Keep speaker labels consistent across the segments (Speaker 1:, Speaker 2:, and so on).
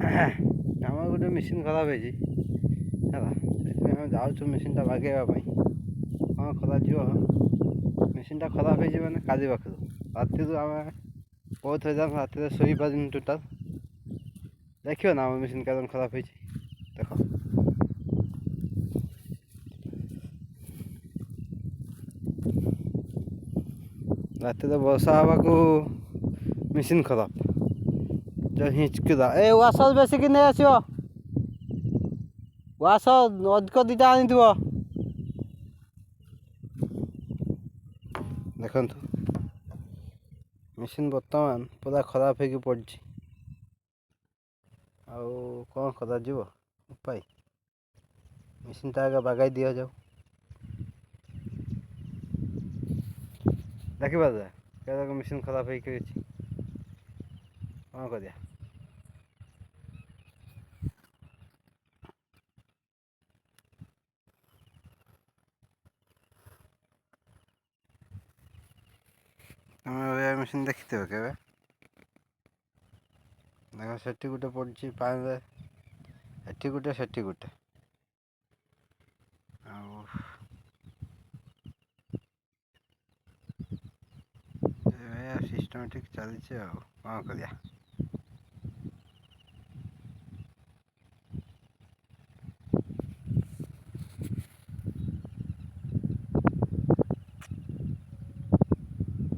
Speaker 1: ଆମର ଗୋଟେ ମେସିନ୍ ଖରାପ ହେଇଛି ହେଲା, ସେଥିପାଇଁ ଆମେ ଯାଉଛୁ ମେସିନ୍ଟା ବାଗେଇବା ପାଇଁ। କ'ଣ କରାଯିବ? ମେସିନ୍ଟା ଖରାପ ହେଇଛି ମାନେ କାଲି ପାଖରୁ ରାତିରୁ ଆମେ ବହୁତ ହଇରାଣ, ରାତିରେ ଶୋଇପାରିନି ଟୋଟାଲ୍। ଦେଖିବ ନା ଆମ ମେସିନ୍ କେତେ ଖରାପ ହେଇଛି, ଦେଖ। ରାତିରେ ବର୍ଷା ହେବାକୁ ମେସିନ୍ ଖରାପ, ଯେଉଁ ହିଞ୍ଚକିଲା। ୱାସର ବେଶିକି ନେଇ ଆସିବ, ୱାସର ଅଧିକ ଦୁଇଟା ଆଣିଥିବ। ଦେଖନ୍ତୁ ମେସିନ୍ ବର୍ତ୍ତମାନ ପୁରା ଖରାପ ହେଇକି ପଡ଼ିଛି। ଆଉ କ'ଣ କରାଯିବ ଉପାୟ? ମେସିନ୍ଟା ଆଗ ବାଗାଇ ଦିଆଯାଉ। ଦେଖିପାରୁଛ କେତେ ମେସିନ୍ ଖରାପ ହେଇକି ଅଛି, କ'ଣ କରିବା? ତମେ ଏ ମେସିନ୍ ଦେଖିଥିବ କେବେ? ଦେଖ ସେଠି ଗୋଟେ ପଡ଼ିଛି ପାଣିରେ, ଏଠି ଗୋଟେ ସେଠି ଗୋଟେ। ଆଉ ସିଷ୍ଟମେଟିକ୍ ଚାଲିଛି, ଆଉ କ'ଣ କରିବା?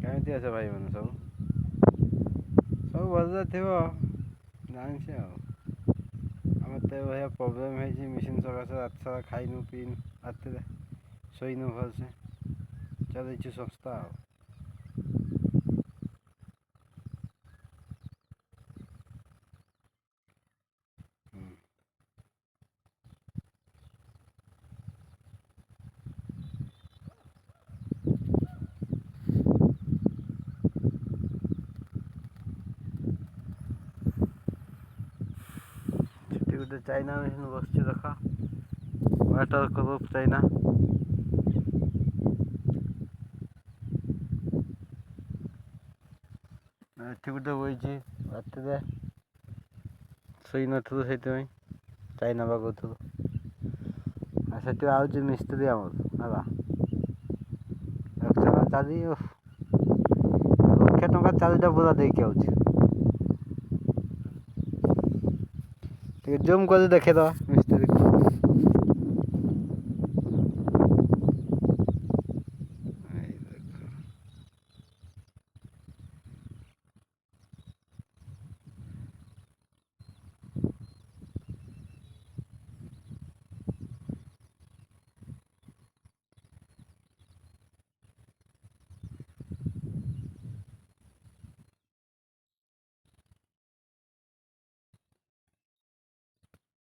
Speaker 1: କେମିତି ଅଛ ଭାଇମାନେ? ସବୁ ଭଲରେ ଥିବ ଜାଣିଛି। ଆଉ ଆମର ତ ଏଭଳିଆ ପ୍ରୋବ୍ଲେମ୍ ହେଇଛି ମେସିନ୍ ସକାଶେ। ରାତି ସାରା ଖାଇନୁ ପିଇନୁ, ରାତିରେ ଶୋଇନୁ ଭଲସେ, ଚାଲିଛୁ ସଂସ୍ଥା ଆଉ। ସେଠି ଗୋଟେ ଚାଇନା ମେସିନ୍ ବସିଛି, ଦେଖ। Water proof China. ଏଠି ଗୋଟେ ବଇଛି, ରାତିରେ ଶୋଇନଥିଲୁ ସେଇଥିପାଇଁ ଚାଇନା ବାଗଉଥିଲୁ। ଆଉ ସେଠି ଆଉଛି ମିସ୍ତ୍ରୀ ଆମର ହେଲା, 1,00,000 ଚାଲି, 1,00,000 ଚାଲିଟା ପୁରା ଦେଇକି ଆଉଛି। ଟିକେ ଜୁମ୍ କରି ଦେଖେଇଦବା ମିସ୍ତ୍ରୀକୁ।